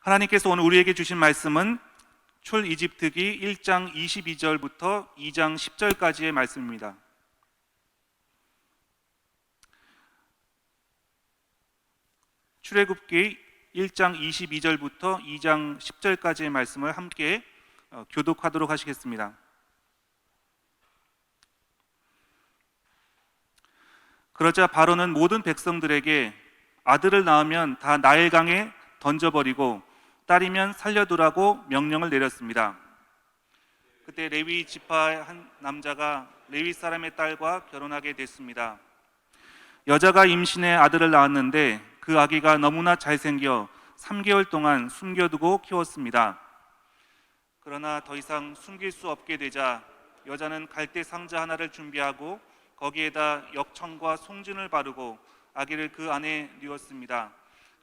하나님께서 오늘 우리에게 주신 말씀은 출이집트기 1장 22절부터 2장 10절까지의 말씀입니다. 출애굽기 1장 22절부터 2장 10절까지의 말씀을 함께 교독하도록 하시겠습니다. 그러자 바로는 모든 백성들에게 아들을 낳으면 다 나일강에 던져버리고 딸이면 살려두라고 명령을 내렸습니다. 그때 레위 지파의 한 남자가 레위 사람의 딸과 결혼하게 됐습니다. 여자가 임신해 아들을 낳았는데 그 아기가 너무나 잘생겨 3개월 동안 숨겨두고 키웠습니다. 그러나 더 이상 숨길 수 없게 되자 여자는 갈대 상자 하나를 준비하고 거기에다 역청과 송진을 바르고 아기를 그 안에 뉘었습니다.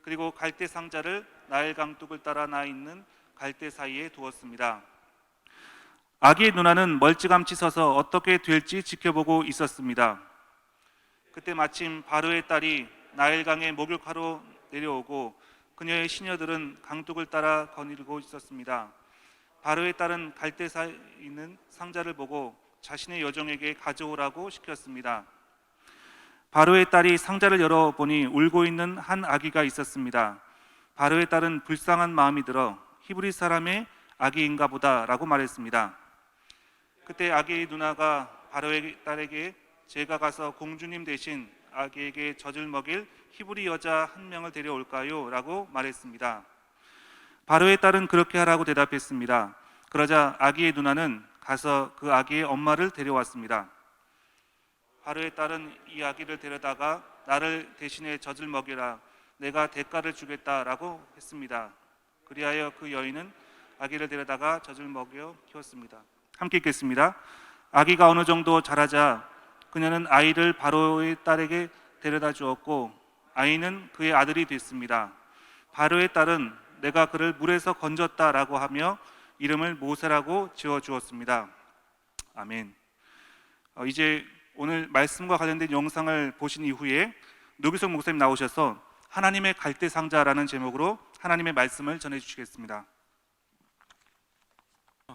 그리고 갈대 상자를 나일 강둑을 따라 나 있는 갈대 사이에 두었습니다. 아기의 누나는 멀찌감치 서서 어떻게 될지 지켜보고 있었습니다. 그때 마침 바로의 딸이 나일강에 목욕하러 내려오고 그녀의 시녀들은 강둑을 따라 거닐고 있었습니다. 바로의 딸은 갈대 사이에 있는 상자를 보고 자신의 여종에게 가져오라고 시켰습니다. 바로의 딸이 상자를 열어보니 울고 있는 한 아기가 있었습니다. 바로의 딸은 불쌍한 마음이 들어 히브리 사람의 아기인가 보다 라고 말했습니다. 그때 아기의 누나가 바로의 딸에게 제가 가서 공주님 대신 아기에게 젖을 먹일 히브리 여자 한 명을 데려올까요? 라고 말했습니다. 바로의 딸은 그렇게 하라고 대답했습니다. 그러자 아기의 누나는 가서 그 아기의 엄마를 데려왔습니다. 바로의 딸은 이 아기를 데려다가 나를 대신에 젖을 먹이라, 내가 대가를 주겠다라고 했습니다. 그리하여 그 여인은 아기를 데려다가 젖을 먹여 키웠습니다. 함께 읽겠습니다. 아기가 어느 정도 자라자 그녀는 아이를 바로의 딸에게 데려다 주었고 아이는 그의 아들이 됐습니다. 바로의 딸은 내가 그를 물에서 건졌다라고 하며 이름을 모세라고 지어주었습니다. 아멘. 이제 오늘 말씀과 관련된 영상을 보신 이후에 노기석 목사님 나오셔서 하나님의 갈대 상자라는 제목으로 하나님의 말씀을 전해주시겠습니다.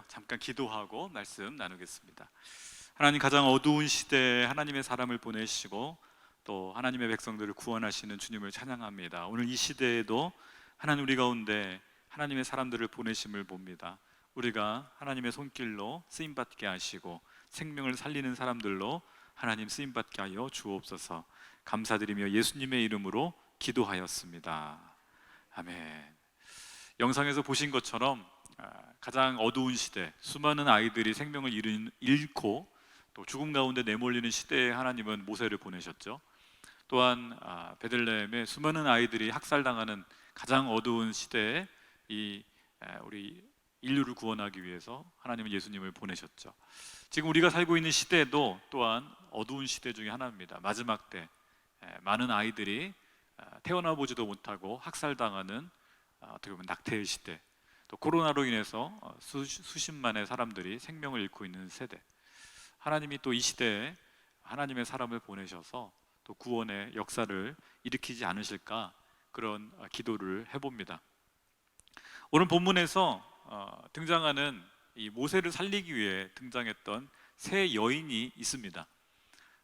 잠깐 기도하고 말씀 나누겠습니다. 하나님, 가장 어두운 시대에 하나님의 사람을 보내시고 또 하나님의 백성들을 구원하시는 주님을 찬양합니다. 오늘 이 시대에도 하나님 우리 가운데 하나님의 사람들을 보내심을 봅니다. 우리가 하나님의 손길로 쓰임받게 하시고 생명을 살리는 사람들로 하나님 쓰임받게 하여 주옵소서. 감사드리며 예수님의 이름으로 기도하였습니다. 아멘. 영상에서 보신 것처럼 가장 어두운 시대, 수많은 아이들이 생명을 잃고 또 죽음 가운데 내몰리는 시대에 하나님은 모세를 보내셨죠. 또한 베들레헴에 수많은 아이들이 학살당하는 가장 어두운 시대에 우리 인류를 구원하기 위해서 하나님은 예수님을 보내셨죠. 지금 우리가 살고 있는 시대도 또한 어두운 시대 중에 하나입니다. 마지막 때 많은 아이들이 태어나 보지도 못하고 학살당하는 어떻게 보면 낙태의 시대, 또 코로나로 인해서 수십만의 사람들이 생명을 잃고 있는 세대. 하나님이 또 이 시대에 하나님의 사람을 보내셔서 또 구원의 역사를 일으키지 않으실까, 그런 기도를 해봅니다. 오늘 본문에서 등장하는 이 모세를 살리기 위해 등장했던 세 여인이 있습니다.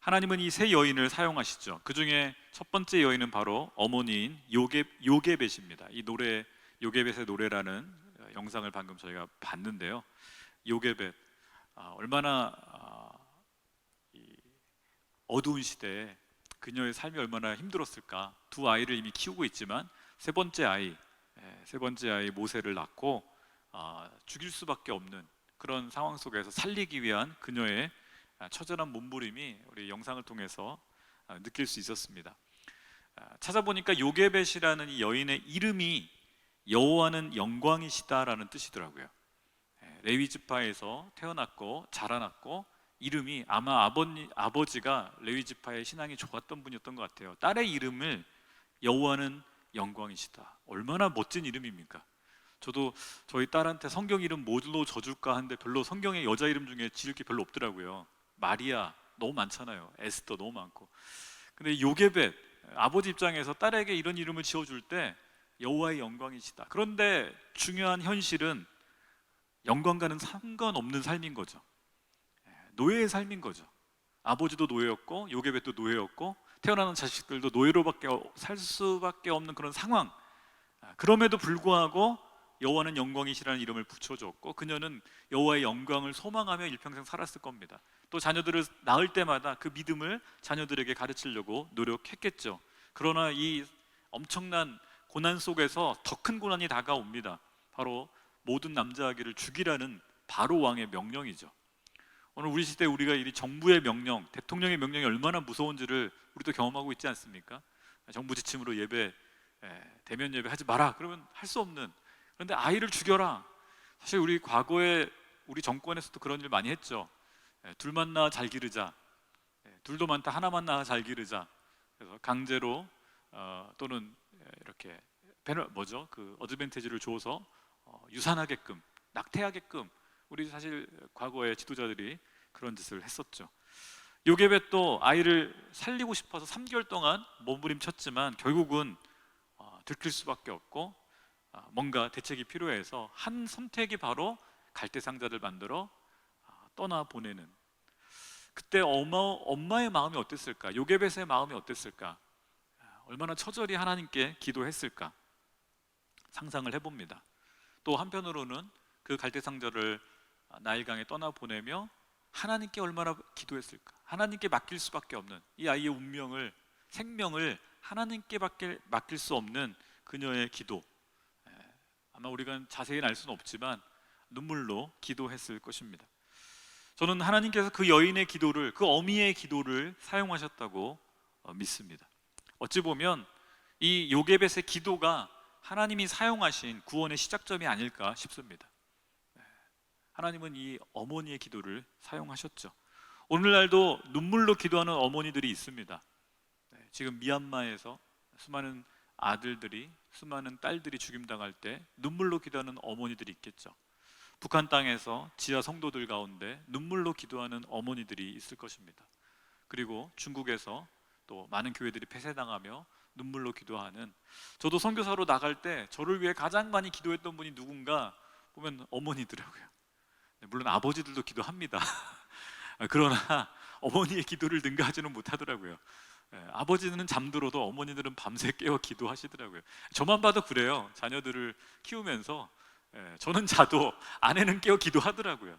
하나님은 이 세 여인을 사용하시죠. 그 중에 첫 번째 여인은 바로 어머니인 요게벳입니다. 이 노래, 요게벳의 노래라는 영상을 방금 저희가 봤는데요. 요게벳, 얼마나 어두운 시대에 그녀의 삶이 얼마나 힘들었을까. 두 아이를 이미 키우고 있지만 세 번째 아이 모세를 낳고 죽일 수밖에 없는 그런 상황 속에서 살리기 위한 그녀의 처절한 몸부림이 우리 영상을 통해서 느낄 수 있었습니다. 찾아보니까 요게벳이라는 이 여인의 이름이 여호와는 영광이시다라는 뜻이더라고요. 레위 지파에서 태어났고 자라났고 이름이 아마 아버지가 레위 지파의 신앙이 좋았던 분이었던 것 같아요. 딸의 이름을 여호와는 영광이시다. 얼마나 멋진 이름입니까? 저도 저희 딸한테 성경 이름 뭘로 져줄까 하는데 별로 성경의 여자 이름 중에 지을 게 별로 없더라고요. 마리아 너무 많잖아요. 에스더 너무 많고. 근데 요게벳, 아버지 입장에서 딸에게 이런 이름을 지어줄 때 여호와의 영광이시다. 그런데 중요한 현실은 영광과는 상관없는 삶인 거죠. 노예의 삶인 거죠. 아버지도 노예였고 요게벳도 노예였고 태어나는 자식들도 노예로밖에 살 수밖에 없는 그런 상황. 그럼에도 불구하고 여호와는 영광이시라는 이름을 붙여줬고 그녀는 여호와의 영광을 소망하며 일평생 살았을 겁니다. 또 자녀들을 낳을 때마다 그 믿음을 자녀들에게 가르치려고 노력했겠죠. 그러나 이 엄청난 고난 속에서 더 큰 고난이 다가옵니다. 바로 모든 남자아기를 죽이라는 바로 왕의 명령이죠. 오늘 우리 시대에 우리가 이 정부의 명령, 대통령의 명령이 얼마나 무서운지를 우리도 경험하고 있지 않습니까? 정부 지침으로 대면 예배 하지 마라 그러면 할 수 없는, 그런데 아이를 죽여라. 사실 우리 과거에 우리 정권에서도 그런 일 많이 했죠. 둘만 낳아 잘 기르자, 둘도 많다 하나만 낳아 잘 기르자. 그래서 강제로 또는 이렇게 그 어드밴티지를 줘서 유산하게끔, 낙태하게끔 우리 사실 과거의 지도자들이 그런 짓을 했었죠. 요게벳도 아이를 살리고 싶어서 3개월 동안 몸부림쳤지만 결국은 들킬 수밖에 없고 뭔가 대책이 필요해서 한 선택이 바로 갈대상자를 만들어 떠나보내는. 그때 엄마의 마음이 어땠을까? 요게벳의 마음이 어땠을까? 얼마나 처절히 하나님께 기도했을까? 상상을 해봅니다. 또 한편으로는 그 갈대상자를 나일강에 떠나보내며 하나님께 얼마나 기도했을까? 하나님께 맡길 수밖에 없는 이 아이의 운명을, 생명을 하나님께밖에 맡길 수 없는 그녀의 기도. 아마 우리가 자세히는 알 수는 없지만 눈물로 기도했을 것입니다. 저는 하나님께서 그 여인의 기도를, 그 어미의 기도를 사용하셨다고 믿습니다. 어찌 보면 이 요게벳의 기도가 하나님이 사용하신 구원의 시작점이 아닐까 싶습니다. 하나님은 이 어머니의 기도를 사용하셨죠. 오늘날도 눈물로 기도하는 어머니들이 있습니다. 지금 미얀마에서 수많은 아들들이, 수많은 딸들이 죽임당할 때 눈물로 기도하는 어머니들이 있겠죠. 북한 땅에서 지하 성도들 가운데 눈물로 기도하는 어머니들이 있을 것입니다. 그리고 중국에서 또 많은 교회들이 폐쇄당하며 눈물로 기도하는, 저도 선교사로 나갈 때 저를 위해 가장 많이 기도했던 분이 누군가 보면 어머니더라고요. 물론 아버지들도 기도합니다. 그러나 어머니의 기도를 능가하지는 못하더라고요. 아버지는 잠들어도 어머니들은 밤새 깨어 기도하시더라고요. 저만 봐도 그래요. 자녀들을 키우면서 저는 자도 아내는 깨어 기도하더라고요.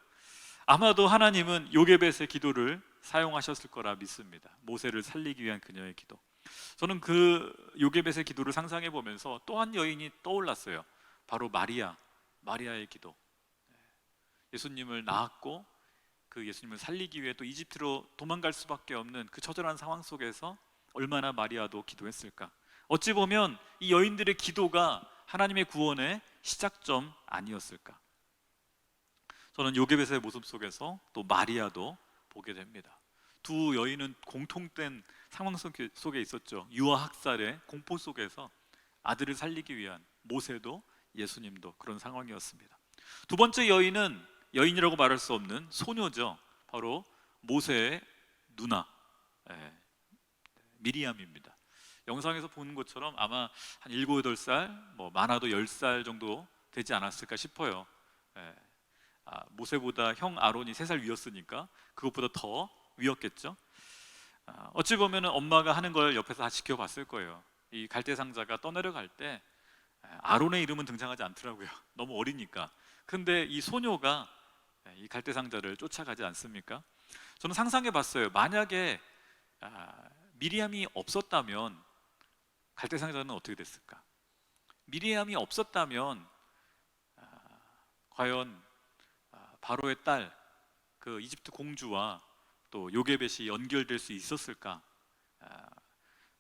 아마도 하나님은 요게벳의 기도를 사용하셨을 거라 믿습니다. 모세를 살리기 위한 그녀의 기도. 저는 그 요게벳의 기도를 상상해 보면서 또 한 여인이 떠올랐어요. 바로 마리아의 기도. 예수님을 낳았고 그 예수님을 살리기 위해 또 이집트로 도망갈 수밖에 없는 그 처절한 상황 속에서 얼마나 마리아도 기도했을까. 어찌 보면 이 여인들의 기도가 하나님의 구원의 시작점 아니었을까. 저는 요게벳의 모습 속에서 또 마리아도 보게 됩니다. 두 여인은 공통된 상황 속에 있었죠. 유아 학살의 공포 속에서 아들을 살리기 위한, 모세도 예수님도 그런 상황이었습니다. 두 번째 여인은 여인이라고 말할 수 없는 소녀죠. 바로 모세의 누나 미리암입니다. 영상에서 보는 것처럼 아마 한 7, 8살, 많아도 10살 정도 되지 않았을까 싶어요. 모세보다 형 아론이 3살 위였으니까 그것보다 더 위였겠죠. 어찌 보면 엄마가 하는 걸 옆에서 다 지켜봤을 거예요. 이 갈대상자가 떠내려갈 때 아론의 이름은 등장하지 않더라고요. 너무 어리니까. 근데 이 소녀가 이 갈대상자를 쫓아가지 않습니까? 저는 상상해 봤어요. 만약에 미리암이 없었다면 갈대상자는 어떻게 됐을까? 미리암이 없었다면 과연 바로의 딸, 그 이집트 공주와 또 요게벳이 연결될 수 있었을까?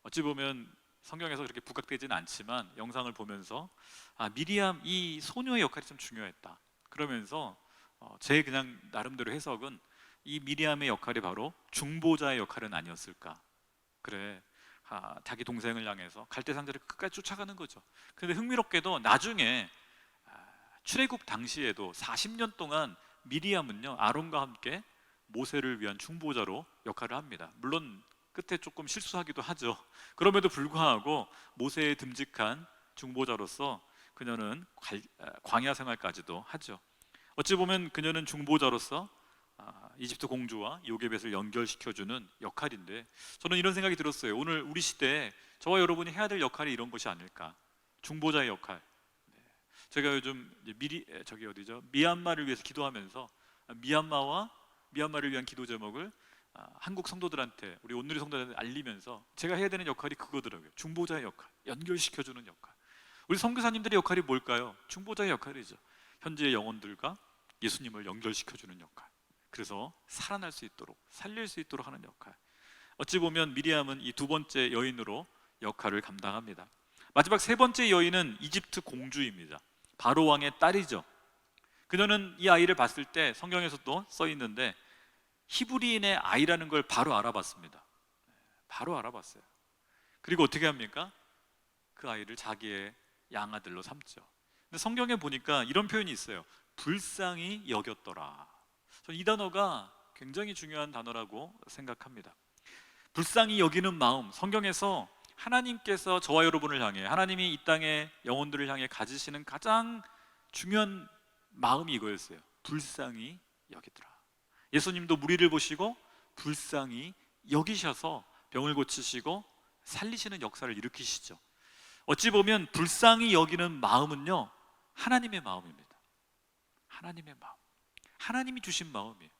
어찌 보면 성경에서 그렇게 부각되지는 않지만 영상을 보면서 미리암, 이 소녀의 역할이 좀 중요했다. 그러면서 제 그냥 나름대로 해석은 이 미리암의 역할이 바로 중보자의 역할은 아니었을까. 그래, 자기 동생을 향해서 갈대상자를 끝까지 쫓아가는 거죠. 그런데 흥미롭게도 나중에 출애굽 당시에도 40년 동안 미리암은요 아론과 함께 모세를 위한 중보자로 역할을 합니다. 물론 끝에 조금 실수하기도 하죠. 그럼에도 불구하고 모세의 듬직한 중보자로서 그녀는 광야 생활까지도 하죠. 어찌 보면 그녀는 중보자로서 이집트 공주와 요게벳을 연결시켜주는 역할인데, 저는 이런 생각이 들었어요. 오늘 우리 시대에 저와 여러분이 해야 될 역할이 이런 것이 아닐까. 중보자의 역할. 제가 요즘 미얀마를 위해서 기도하면서 미얀마를 위한 기도 제목을 한국 성도들한테, 우리 온누리 성도들한테 알리면서 제가 해야 되는 역할이 그거더라고요. 중보자의 역할, 연결시켜주는 역할. 우리 선교사님들의 역할이 뭘까요? 중보자의 역할이죠. 현재의 영혼들과 예수님을 연결시켜주는 역할. 그래서 살아날 수 있도록, 살릴 수 있도록 하는 역할. 어찌 보면 미리암은 이 두 번째 여인으로 역할을 감당합니다. 마지막 세 번째 여인은 이집트 공주입니다. 바로 왕의 딸이죠. 그녀는 이 아이를 봤을 때 성경에서도 써 있는데 히브리인의 아이라는 걸 바로 알아봤습니다. 바로 알아봤어요. 그리고 어떻게 합니까? 그 아이를 자기의 양아들로 삼죠. 근데 성경에 보니까 이런 표현이 있어요. 불쌍히 여겼더라. 저는 이 단어가 굉장히 중요한 단어라고 생각합니다. 불쌍히 여기는 마음, 성경에서 하나님께서 저와 여러분을 향해, 하나님이 이 땅의 영혼들을 향해 가지시는 가장 중요한 마음이 이거였어요. 불쌍히 여기더라. 예수님도 무리를 보시고 불쌍히 여기셔서 병을 고치시고 살리시는 역사를 일으키시죠. 어찌 보면 불쌍히 여기는 마음은요, 하나님의 마음입니다. 하나님의 마음, 하나님이 주신 마음이에요.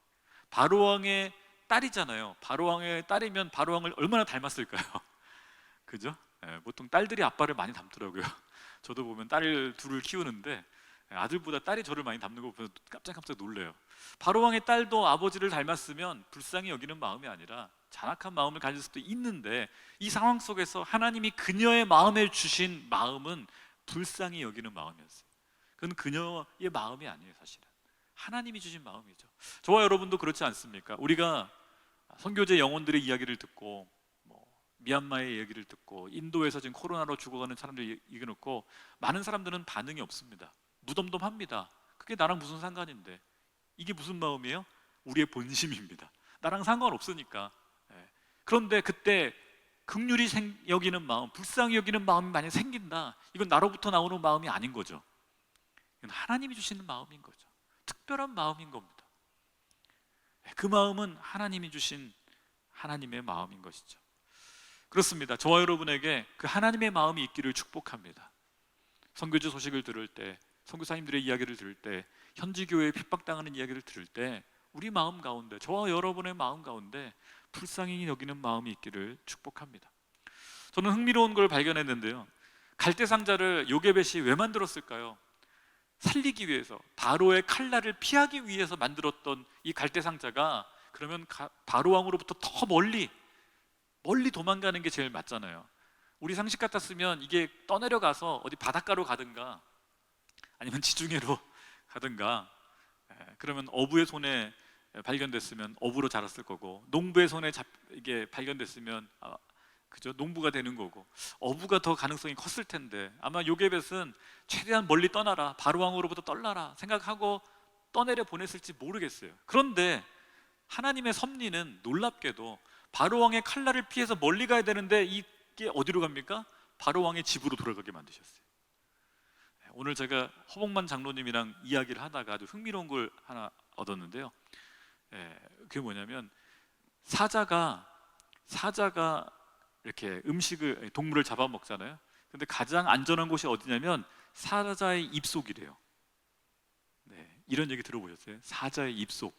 바로왕의 딸이잖아요. 바로왕의 딸이면 바로왕을 얼마나 닮았을까요? 그죠? 보통 딸들이 아빠를 많이 닮더라고요. 저도 보면 딸 둘을 키우는데 아들보다 딸이 저를 많이 닮는 거 보면 깜짝깜짝 놀래요. 바로왕의 딸도 아버지를 닮았으면 불쌍히 여기는 마음이 아니라 잔악한 마음을 가질 수도 있는데, 이 상황 속에서 하나님이 그녀의 마음에 주신 마음은 불쌍히 여기는 마음이었어요. 그건 그녀의 마음이 아니에요. 사실은 하나님이 주신 마음이죠. 저와 여러분도 그렇지 않습니까? 우리가 선교제 영혼들의 이야기를 듣고 미얀마의 얘기를 듣고 인도에서 지금 코로나로 죽어가는 사람들 얘기 듣고 많은 사람들은 반응이 없습니다. 무덤덤합니다. 그게 나랑 무슨 상관인데. 이게 무슨 마음이에요? 우리의 본심입니다. 나랑 상관없으니까. 그런데 그때 긍휼히 여기는 마음, 불쌍히 여기는 마음이 만약 생긴다, 이건 나로부터 나오는 마음이 아닌 거죠. 이건 하나님이 주시는 마음인 거죠. 특별한 마음인 겁니다. 그 마음은 하나님이 주신 하나님의 마음인 것이죠. 그렇습니다. 저와 여러분에게 그 하나님의 마음이 있기를 축복합니다. 선교지 소식을 들을 때, 선교사님들의 이야기를 들을 때, 현지 교회에 핍박당하는 이야기를 들을 때 우리 마음 가운데, 저와 여러분의 마음 가운데 불쌍히 여기는 마음이 있기를 축복합니다. 저는 흥미로운 걸 발견했는데요. 갈대상자를 요게벳이 왜 만들었을까요? 살리기 위해서, 바로의 칼날을 피하기 위해서 만들었던 이 갈대상자가 그러면 바로 왕으로부터 더 멀리 도망가는 게 제일 맞잖아요. 우리 상식 같았으면 이게 떠내려가서 어디 바닷가로 가든가 아니면 지중해로 가든가, 그러면 어부의 손에 발견됐으면 어부로 자랐을 거고, 농부의 손에 이게 발견됐으면 그죠? 농부가 되는 거고, 어부가 더 가능성이 컸을 텐데 아마 요게벳은 최대한 멀리 떠나라, 바로 왕으로부터 떨라라 생각하고 떠내려 보냈을지 모르겠어요. 그런데 하나님의 섭리는 놀랍게도 바로 왕의 칼날을 피해서 멀리 가야 되는데 이게 어디로 갑니까? 바로 왕의 집으로 돌아가게 만드셨어요. 오늘 제가 허봉만 장로님이랑 이야기를 하다가 아주 흥미로운 걸 하나 얻었는데요. 그게 뭐냐면 사자가 이렇게 동물을 잡아먹잖아요. 근데 가장 안전한 곳이 어디냐면 사자의 입속이래요. 이런 얘기 들어보셨어요? 사자의 입속.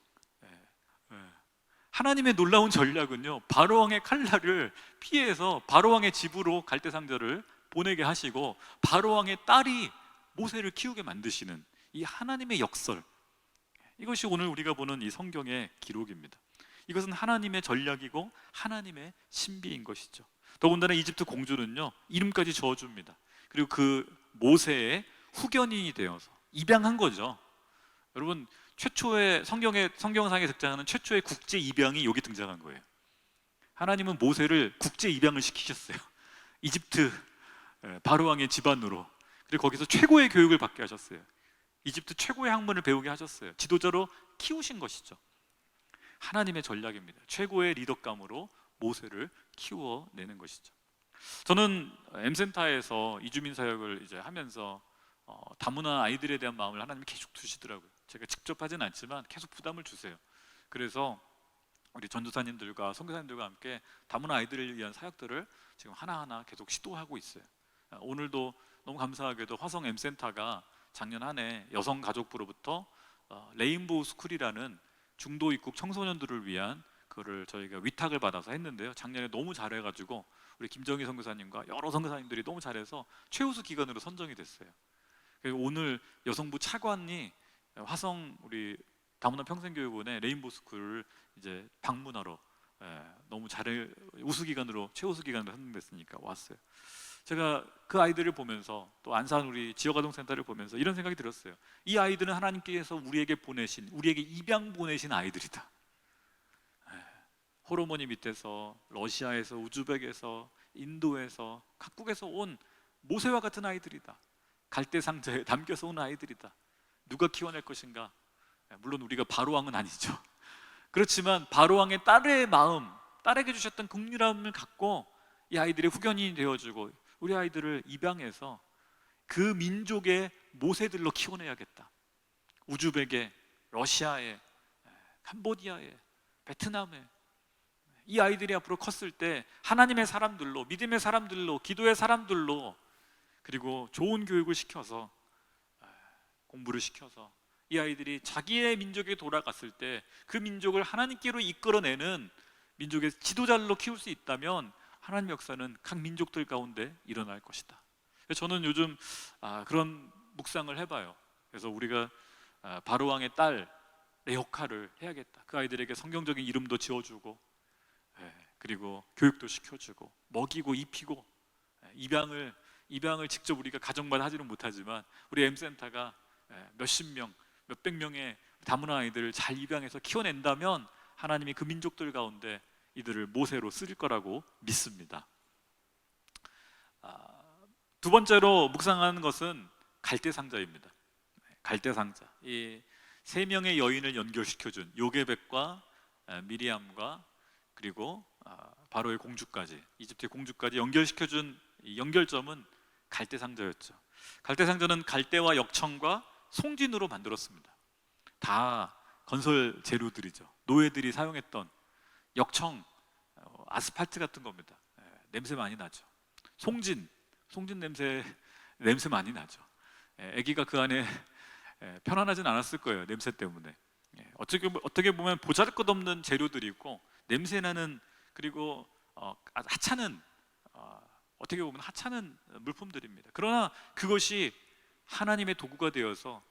하나님의 놀라운 전략은요, 바로왕의 칼날을 피해서 바로왕의 집으로 갈대상자를 보내게 하시고 바로왕의 딸이 모세를 키우게 만드시는 이 하나님의 역설, 이것이 오늘 우리가 보는 이 성경의 기록입니다. 이것은 하나님의 전략이고 하나님의 신비인 것이죠. 더군다나 이집트 공주는요, 이름까지 지어줍니다. 그리고 그 모세의 후견인이 되어서 입양한 거죠. 여러분, 최초의 성경상에 등장하는 최초의 국제 입양이 여기 등장한 거예요. 하나님은 모세를 국제 입양을 시키셨어요. 이집트 바로왕의 집안으로. 그리고 거기서 최고의 교육을 받게 하셨어요. 이집트 최고의 학문을 배우게 하셨어요. 지도자로 키우신 것이죠. 하나님의 전략입니다. 최고의 리더감으로 모세를 키워내는 것이죠. 저는 M센터에서 이주민 사역을 이제 하면서 다문화 아이들에 대한 마음을 하나님이 계속 주시더라고요. 제가 직접 하진 않지만 계속 부담을 주세요. 그래서 우리 전도사님들과 선교사님들과 함께 다문화 아이들을 위한 사역들을 지금 하나하나 계속 시도하고 있어요. 오늘도 너무 감사하게도 화성 M센터가 작년 한 해 여성가족부로부터 레인보우 스쿨이라는 중도 입국 청소년들을 위한 그거를 저희가 위탁을 받아서 했는데요. 작년에 너무 잘해가지고 우리 김정희 선교사님과 여러 선교사님들이 너무 잘해서 최우수 기관으로 선정이 됐어요. 그리고 오늘 여성부 차관이 화성 우리 다문화 평생교육원의 레인보우 스쿨을 이제 방문하러 너무 잘해 우수 기관으로 최우수 기관으로 선정됐으니까 왔어요. 제가 그 아이들을 보면서 또 안산 우리 지역아동센터를 보면서 이런 생각이 들었어요. 이 아이들은 하나님께서 우리에게 입양 보내신 아이들이다. 호르몬이 밑에서 러시아에서 우즈벡에서 인도에서 각국에서 온 모세와 같은 아이들이다. 갈대 상자에 담겨서 온 아이들이다. 누가 키워낼 것인가? 물론 우리가 바로왕은 아니죠. 그렇지만 바로왕의 딸의 마음, 딸에게 주셨던 긍휼함을 갖고 이 아이들의 후견인이 되어주고 우리 아이들을 입양해서 그 민족의 모세들로 키워내야겠다. 우즈벡에, 러시아에, 캄보디아에, 베트남에 이 아이들이 앞으로 컸을 때 하나님의 사람들로, 믿음의 사람들로, 기도의 사람들로, 그리고 좋은 교육을 시켜서 공부를 시켜서 이 아이들이 자기의 민족에 돌아갔을 때 그 민족을 하나님께로 이끌어내는 민족의 지도자로 키울 수 있다면 하나님의 역사는 각 민족들 가운데 일어날 것이다. 그래서 저는 요즘 그런 묵상을 해봐요. 그래서 우리가 바로왕의 딸의 역할을 해야겠다. 그 아이들에게 성경적인 이름도 지어주고 그리고 교육도 시켜주고 먹이고 입히고 입양을 직접 우리가 가정마다 하지는 못하지만 우리 M센터가 몇십 명, 몇백 명의 다문화 아이들을 잘 입양해서 키워낸다면 하나님이 그 민족들 가운데 이들을 모세로 쓰릴 거라고 믿습니다. 두 번째로 묵상하는 것은 갈대상자입니다. 갈대상자. 이 세 명의 여인을 연결시켜준 요게벳과 미리암과 그리고 바로의 공주까지, 이집트의 공주까지 연결시켜준 이 연결점은 갈대상자였죠. 갈대상자는 갈대와 역청과 송진으로 만들었습니다. 다 건설 재료들이죠. 노예들이 사용했던 역청, 아스팔트 같은 겁니다. 냄새 많이 나죠. 송진 냄새 많이 나죠. 아기가 그 안에 편안하진 않았을 거예요. 냄새 때문에. 어떻게 보면 보잘것없는 재료들이고 냄새나는, 그리고 하찮은, 어떻게 보면 하찮은 물품들입니다. 그러나 그것이 하나님의 도구가 되어서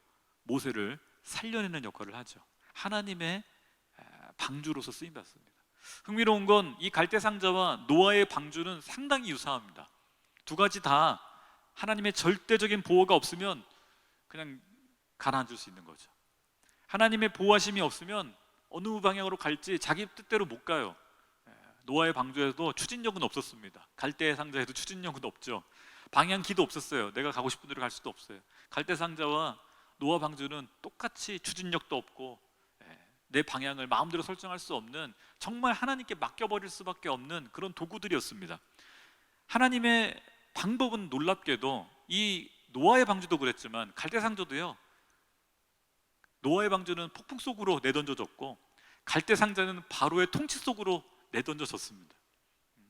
모세를 살려내는 역할을 하죠. 하나님의 방주로서 쓰임받습니다. 흥미로운 건 이 갈대상자와 노아의 방주는 상당히 유사합니다. 두 가지 다 하나님의 절대적인 보호가 없으면 그냥 가라앉을 수 있는 거죠. 하나님의 보호하심이 없으면 어느 방향으로 갈지 자기 뜻대로 못 가요. 노아의 방주에도 추진력은 없었습니다. 갈대 상자에도 추진력은 없죠. 방향키도 없었어요. 내가 가고 싶은 데로 갈 수도 없어요. 갈대 상자와 노아 방주는 똑같이 추진력도 없고 내 방향을 마음대로 설정할 수 없는, 정말 하나님께 맡겨버릴 수밖에 없는 그런 도구들이었습니다. 하나님의 방법은 놀랍게도 이 노아의 방주도 그랬지만 갈대 상자도요, 노아의 방주는 폭풍 속으로 내던져졌고 갈대 상자는 바로의 통치 속으로 내던져졌습니다.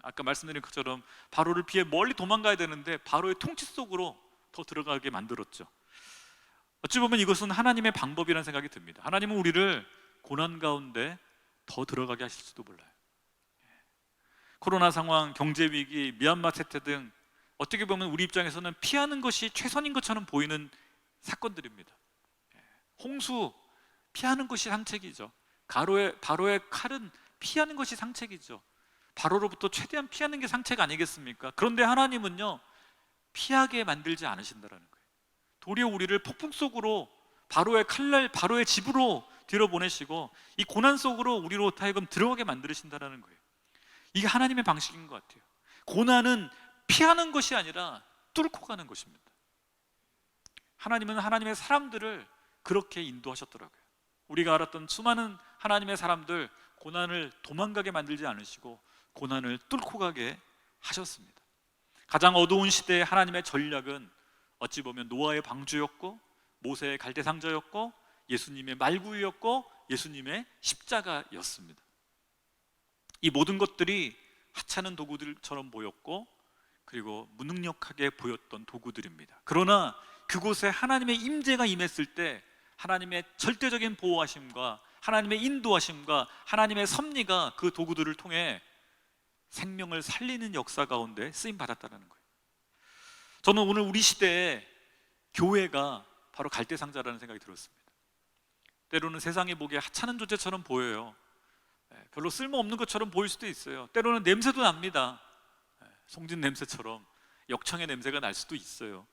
아까 말씀드린 것처럼 바로를 피해 멀리 도망가야 되는데 바로의 통치 속으로 더 들어가게 만들었죠. 어찌 보면 이것은 하나님의 방법이라는 생각이 듭니다. 하나님은 우리를 고난 가운데 더 들어가게 하실지도 몰라요. 코로나 상황, 경제 위기, 미얀마 채태 등 어떻게 보면 우리 입장에서는 피하는 것이 최선인 것처럼 보이는 사건들입니다. 홍수, 피하는 것이 상책이죠. 바로의 칼은 피하는 것이 상책이죠. 바로로부터 최대한 피하는 게 상책 아니겠습니까? 그런데 하나님은요, 피하게 만들지 않으신다라는 거예요. 도리어 우리를 폭풍 속으로, 바로의 칼날, 바로의 집으로 들여보내시고 이 고난 속으로 우리로 하여금 들어가게 만드신다라는 거예요. 이게 하나님의 방식인 것 같아요. 고난은 피하는 것이 아니라 뚫고 가는 것입니다. 하나님은 하나님의 사람들을 그렇게 인도하셨더라고요. 우리가 알았던 수많은 하나님의 사람들, 고난을 도망가게 만들지 않으시고 고난을 뚫고 가게 하셨습니다. 가장 어두운 시대에 하나님의 전략은 어찌 보면 노아의 방주였고, 모세의 갈대상자였고, 예수님의 말구유였고, 예수님의 십자가였습니다. 이 모든 것들이 하찮은 도구들처럼 보였고, 그리고 무능력하게 보였던 도구들입니다. 그러나 그곳에 하나님의 임재가 임했을 때 하나님의 절대적인 보호하심과 하나님의 인도하심과 하나님의 섭리가 그 도구들을 통해 생명을 살리는 역사 가운데 쓰임 받았다는 거예요. 저는 오늘 우리 시대에 교회가 바로 갈대상자라는 생각이 들었습니다. 때로는 세상에 보기에 하찮은 존재처럼 보여요. 별로 쓸모없는 것처럼 보일 수도 있어요. 때로는 냄새도 납니다. 송진 냄새처럼 역청의 냄새가 날 수도 있어요.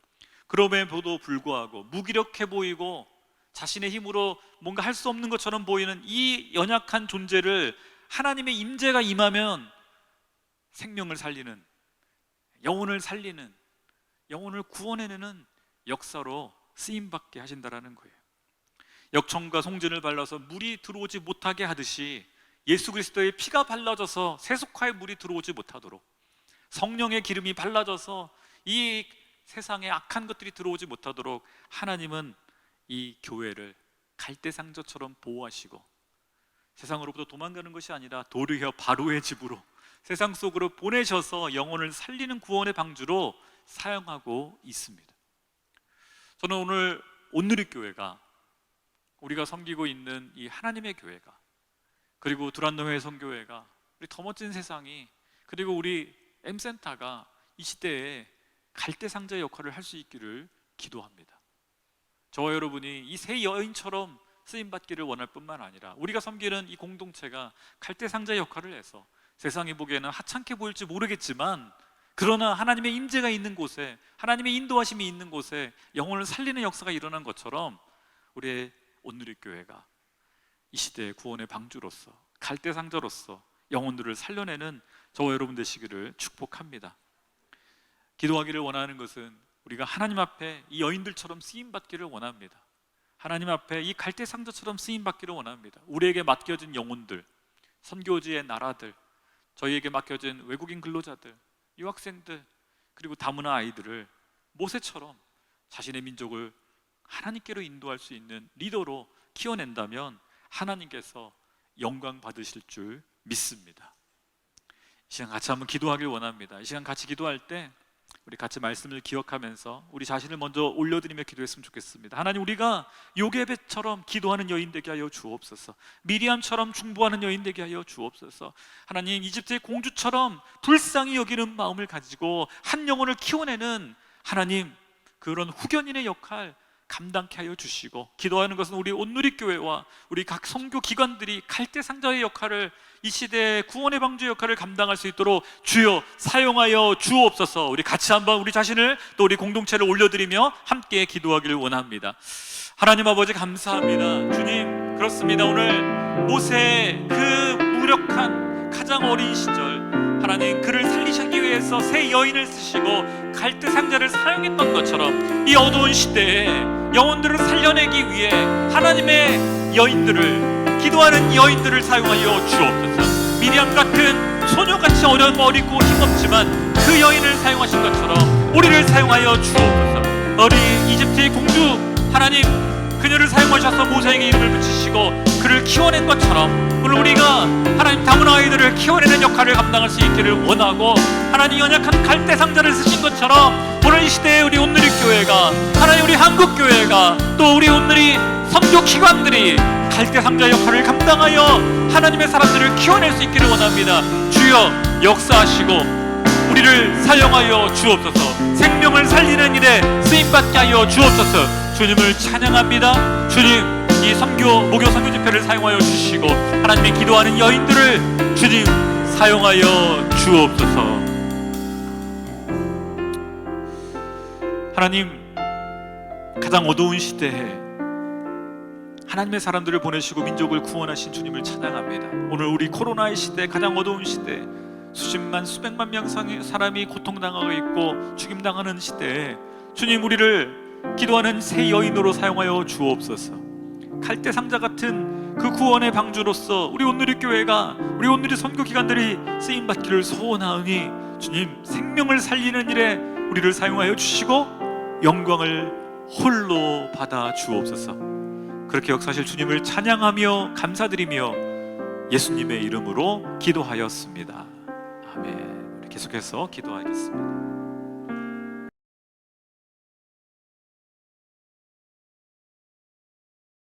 그럼에도 불구하고 무기력해 보이고 자신의 힘으로 뭔가 할 수 없는 것처럼 보이는 이 연약한 존재를 하나님의 임재가 임하면 생명을 살리는, 영혼을 살리는, 영혼을 구원해내는 역사로 쓰임받게 하신다라는 거예요. 역청과 송진을 발라서 물이 들어오지 못하게 하듯이 예수 그리스도의 피가 발라져서 세속화의 물이 들어오지 못하도록, 성령의 기름이 발라져서 이 세상에 악한 것들이 들어오지 못하도록 하나님은 이 교회를 갈대상자처럼 보호하시고 세상으로부터 도망가는 것이 아니라 도리어 바로의 집으로, 세상 속으로 보내셔서 영혼을 살리는 구원의 방주로 사용하고 있습니다. 저는 오늘 온누리교회가, 우리가 섬기고 있는 이 하나님의 교회가, 그리고 두란노회 선교회가, 우리 더 멋진 세상이, 그리고 우리 M센터가 이 시대에 갈대상자의 역할을 할 수 있기를 기도합니다. 저와 여러분이 이 세 여인처럼 쓰임받기를 원할 뿐만 아니라 우리가 섬기는 이 공동체가 갈대상자의 역할을 해서 세상이 보기에는 하찮게 보일지 모르겠지만, 그러나 하나님의 임재가 있는 곳에, 하나님의 인도하심이 있는 곳에 영혼을 살리는 역사가 일어난 것처럼 우리의 온누리교회가 이 시대의 구원의 방주로서, 갈대상자로서 영혼들을 살려내는 저와 여러분 되시기를 축복합니다. 기도하기를 원하는 것은 우리가 하나님 앞에 이 여인들처럼 쓰임받기를 원합니다. 하나님 앞에 이 갈대상자처럼 쓰임받기를 원합니다. 우리에게 맡겨진 영혼들, 선교지의 나라들, 저희에게 맡겨진 외국인 근로자들, 유학생들, 그리고 다문화 아이들을 모세처럼 자신의 민족을 하나님께로 인도할 수 있는 리더로 키워낸다면 하나님께서 영광 받으실 줄 믿습니다. 이 시간 같이 한번 기도하길 원합니다. 이 시간 같이 기도할 때 우리 같이 말씀을 기억하면서 우리 자신을 먼저 올려드리며 기도했으면 좋겠습니다. 하나님, 우리가 요게벳처럼 기도하는 여인 되게 하여 주옵소서. 미리암처럼 중보하는 여인 되게 하여 주옵소서. 하나님, 이집트의 공주처럼 불쌍히 여기는 마음을 가지고 한 영혼을 키워내는 하나님, 그런 후견인의 역할 감당케 하여 주시고, 기도하는 것은 우리 온누리교회와 우리 각 선교 기관들이 갈대상자의 역할을, 이 시대의 구원의 방주 역할을 감당할 수 있도록 주여 사용하여 주옵소서. 우리 같이 한번 우리 자신을 또 우리 공동체를 올려드리며 함께 기도하기를 원합니다. 하나님 아버지, 감사합니다. 주님, 그렇습니다. 오늘 모세의 그 무력한 가장 어린 시절, 하나님 그를 살리시기 위해서 새 여인을 쓰시고 갈대상자를 사용했던 것처럼 이 어두운 시대에 영혼들을 살려내기 위해 하나님의 여인들을, 기도하는 여인들을 사용하여 주옵소서. 미리암 같은 소녀같이 어리고 힘없지만 그 여인을 사용하신 것처럼 우리를 사용하여 주옵소서. 어린 이집트의 공주, 하나님 그녀를 사용하셔서 모세에게 이름을 붙이시고 그를 키워낸 것처럼 오늘 우리가 하나님 다문화 아이들을 키워내는 역할을 감당할 수 있기를 원하고, 하나님 연약한 갈대상자를 쓰신 것처럼 오늘 이 시대에 우리 온누리교회가, 하나님 우리 한국교회가, 또 우리 온누리 선교기관들이 갈대상자 역할을 감당하여 하나님의 사람들을 키워낼 수 있기를 원합니다. 주여 역사하시고 우리를 사용하여 주옵소서. 생명을 살리는 일에 쓰임받게 하여 주옵소서. 주님을 찬양합니다. 주님, 이 선교, 목요 선교 집회를 사용하여 주시고 하나님의 기도하는 여인들을 주님 사용하여 주옵소서. 하나님, 가장 어두운 시대에 하나님의 사람들을 보내시고 민족을 구원하신 주님을 찬양합니다. 오늘 우리 코로나의 시대, 가장 어두운 시대, 수십만 수백만 명 사람이 고통당하고 있고 죽임당하는 시대에 주님, 우리를 기도하는 새 여인으로 사용하여 주옵소서. 갈대상자 같은 그 구원의 방주로서 우리 온누리교회가, 우리 온누리 선교기관들이 쓰임받기를 소원하오니 주님, 생명을 살리는 일에 우리를 사용하여 주시고 영광을 홀로 받아 주옵소서. 그렇게 역사하실 주님을 찬양하며 감사드리며 예수님의 이름으로 기도하였습니다. 아멘. 우리 계속해서 기도하겠습니다.